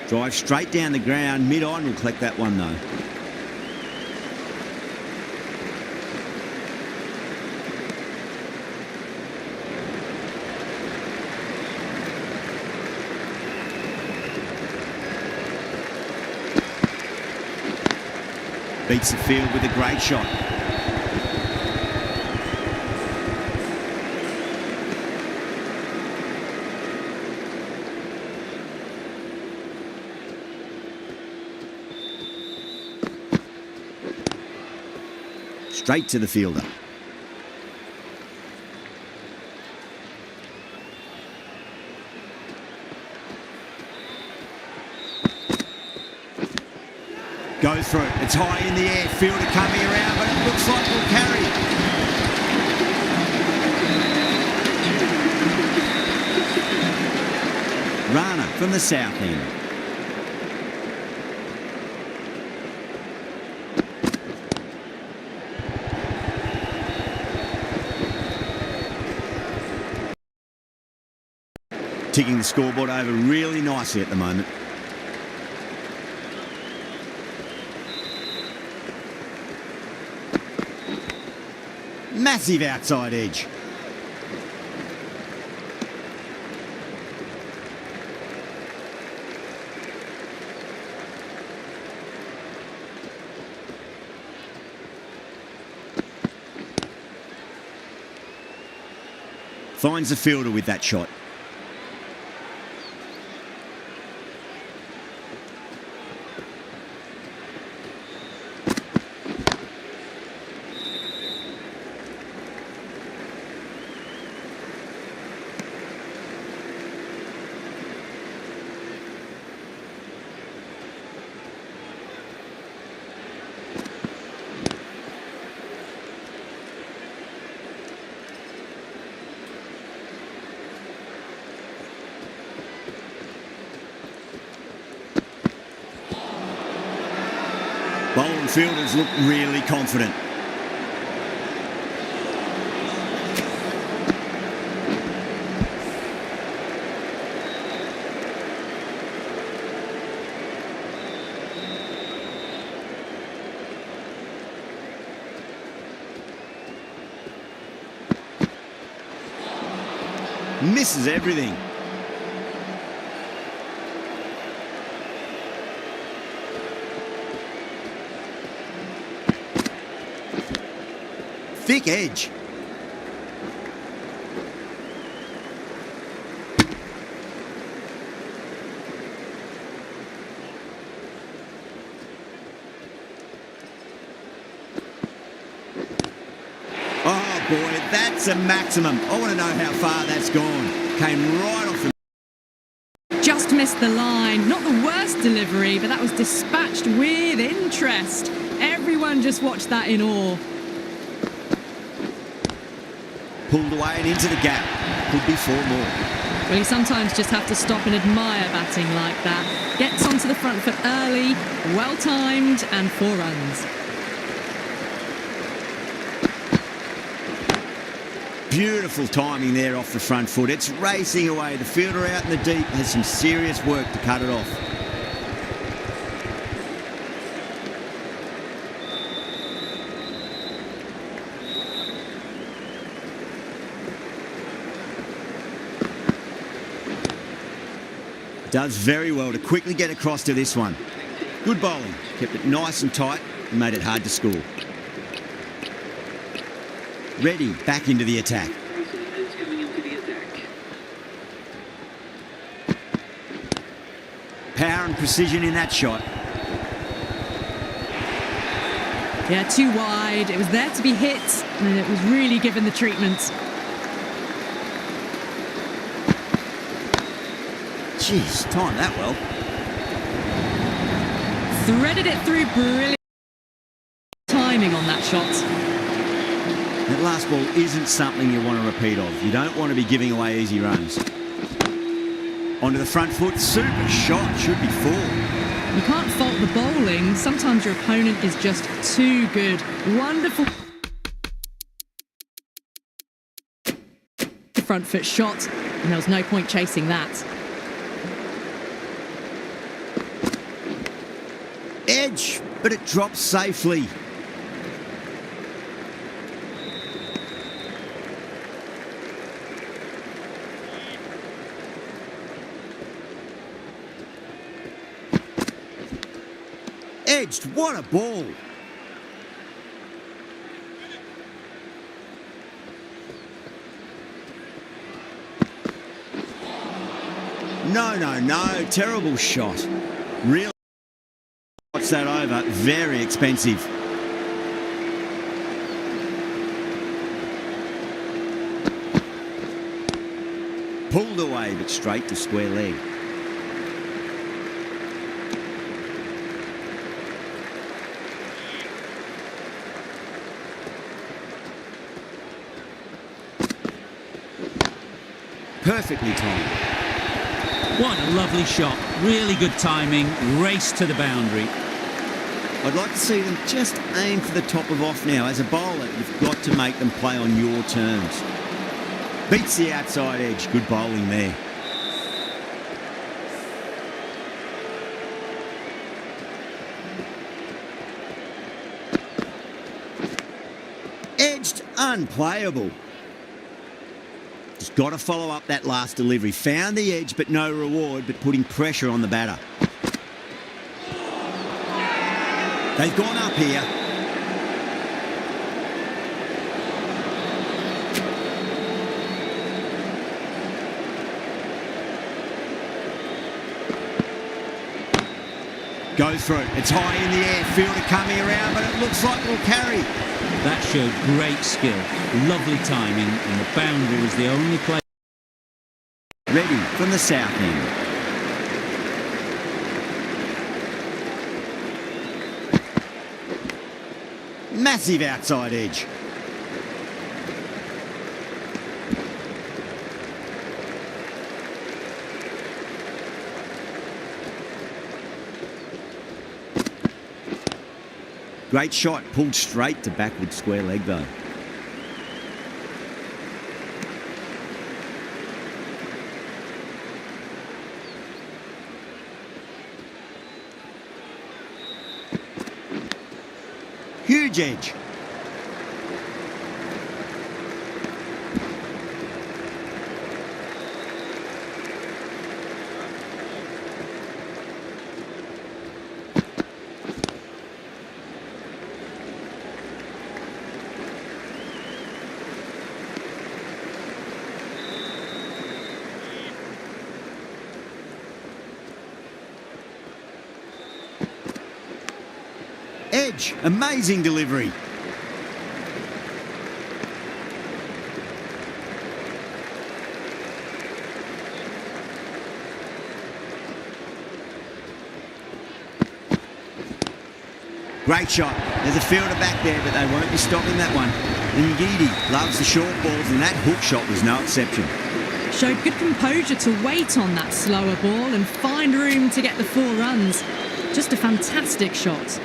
Drive straight down the ground. Mid-on will collect that one though. Beats the field with a great shot. Straight to the fielder. Goes through it. It's high in the air. Fielder coming around, but it looks like will carry. Rana from the south end. Ticking the scoreboard over really nicely at the moment. Massive outside edge. Finds the fielder with that shot. Bowling fielders look really confident. Misses everything. Thick edge. Oh boy, that's a maximum. I want to know how far that's gone. Came right off the... Just missed the line. Not the worst delivery, but that was dispatched with interest. Everyone just watched that in awe. Pulled away and into the gap. Could be 4 more. Well, you sometimes just have to stop and admire batting like that. Gets onto the front foot early, well timed, and 4 runs. Beautiful timing there off the front foot. It's racing away. The fielder out in the deep has some serious work to cut it off. Does very well to quickly get across to this one. Good bowling. Kept it nice and tight and made it hard to score. Ready, back into the attack. Is coming into the attack. Power and precision in that shot. Yeah, too wide. It was there to be hit, and it was really given the treatment. Jeez, timed that well. Threaded it through, brilliant timing on that shot. That last ball isn't something you want to repeat of. You don't want to be giving away easy runs. Onto the front foot, super shot, should be four. You can't fault the bowling. Sometimes your opponent is just too good. Wonderful front foot shot, and there was no point chasing that. Edge, but it drops safely. Edged, what a ball. No, terrible shot. Really watch that over, very expensive. Pulled away, but straight to square leg. Perfectly timed. What a lovely shot. Really good timing. Race to the boundary. I'd like to see them just aim for the top of off now. As a bowler, you've got to make them play on your terms. Beats the outside edge. Good bowling there. Edged, unplayable. Just got to follow up that last delivery. Found the edge, but no reward, but putting pressure on the batter. They've gone up here. Go through. It's high in the air. Fielder coming around, but it looks like it'll carry. That showed great skill. Lovely timing, and the boundary was the only play. Ready from the south end. Massive outside edge. Great shot, pulled straight to backward square leg though. Huge edge. Edge, amazing delivery. Great shot. There's a fielder back there, but they won't be stopping that one. Ngidi loves the short balls, and that hook shot was no exception. Showed good composure to wait on that slower ball and find room to get the 4 runs. Just a fantastic shot.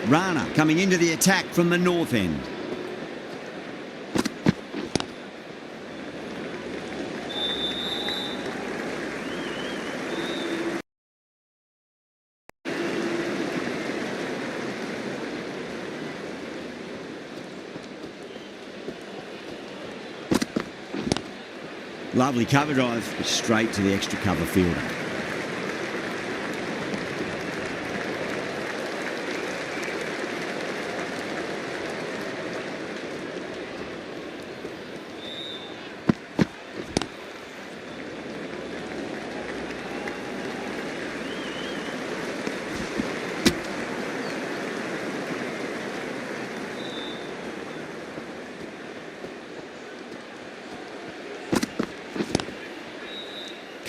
Rana coming into the attack from the north end. Lovely cover drive, straight to the extra cover fielder.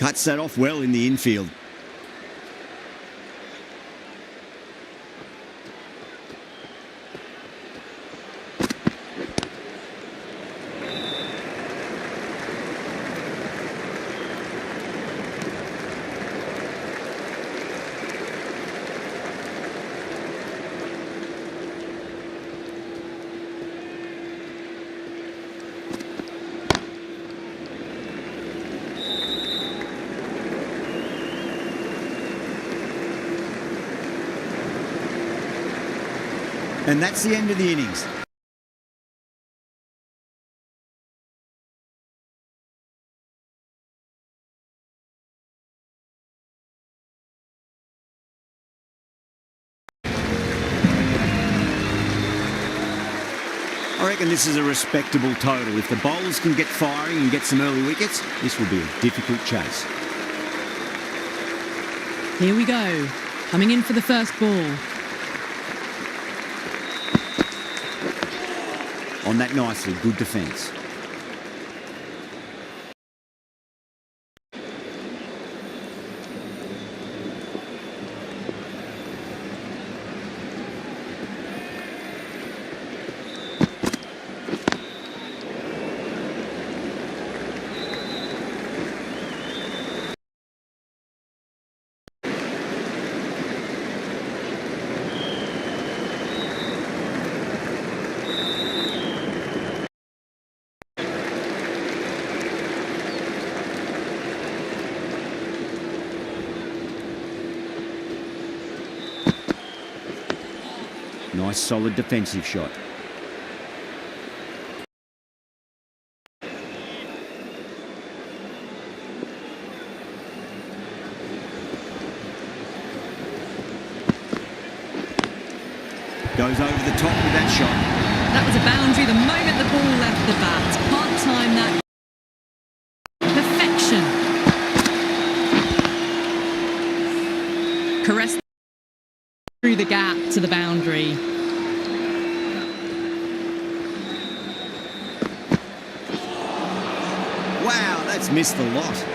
Cuts that off well in the infield. And that's the end of the innings. I reckon this is a respectable total. If the bowlers can get firing and get some early wickets, this will be a difficult chase. Here we go. Coming in for the first ball. On that nicely, good defence. Nice solid defensive shot. Goes over the top with that shot. That was a boundary the moment the ball left the bat. Can't time that. Perfection. Caress through the gap to the boundary. Wow, that's missed the lot.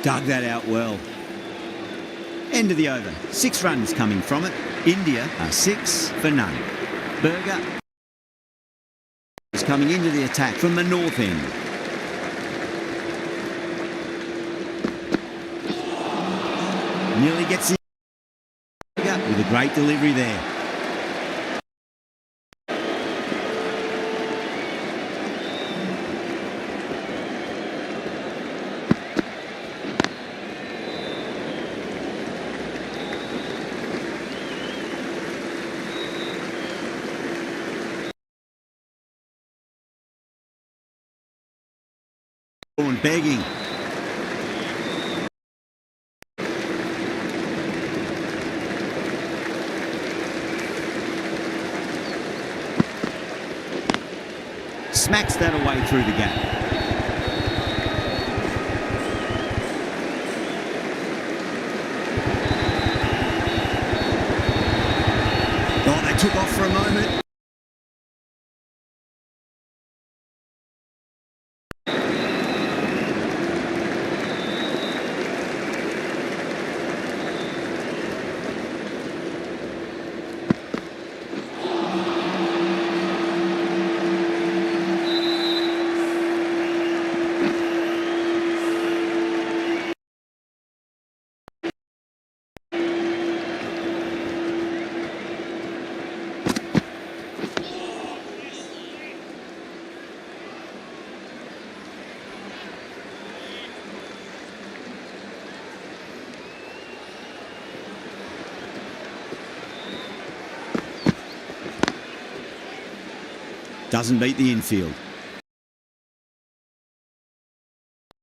Dug that out well. End of the over. 6 runs coming from it. India are 6 for none. Berger is coming into the attack from the north end. Nearly gets the with a great delivery there. And begging. Smacks that away through the gap. Oh, they took off for a moment. Doesn't beat the infield.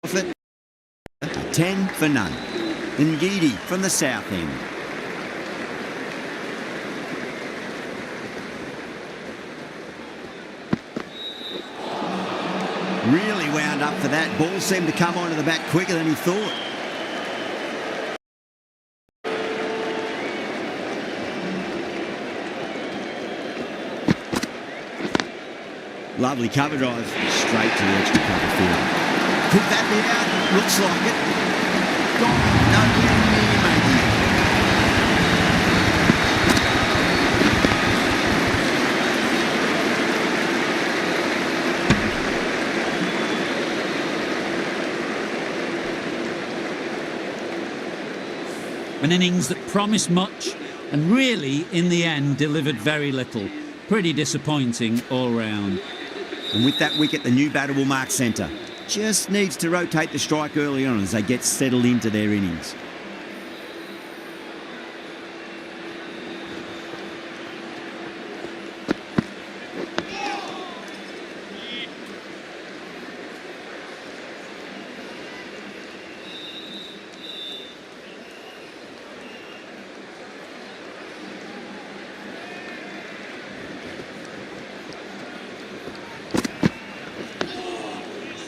A 10 for none. Ngidi from the south end. Really wound up for that. Ball seemed to come onto the bat quicker than he thought. Lovely cover drive straight to the extra cover field. Could that be out? Looks like it. Gone. Nowhere near making it. An innings that promised much and really, in the end, delivered very little. Pretty disappointing all round. And with that wicket, the new batter will mark centre. Just needs to rotate the strike early on as they get settled into their innings.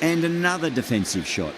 And another defensive shot.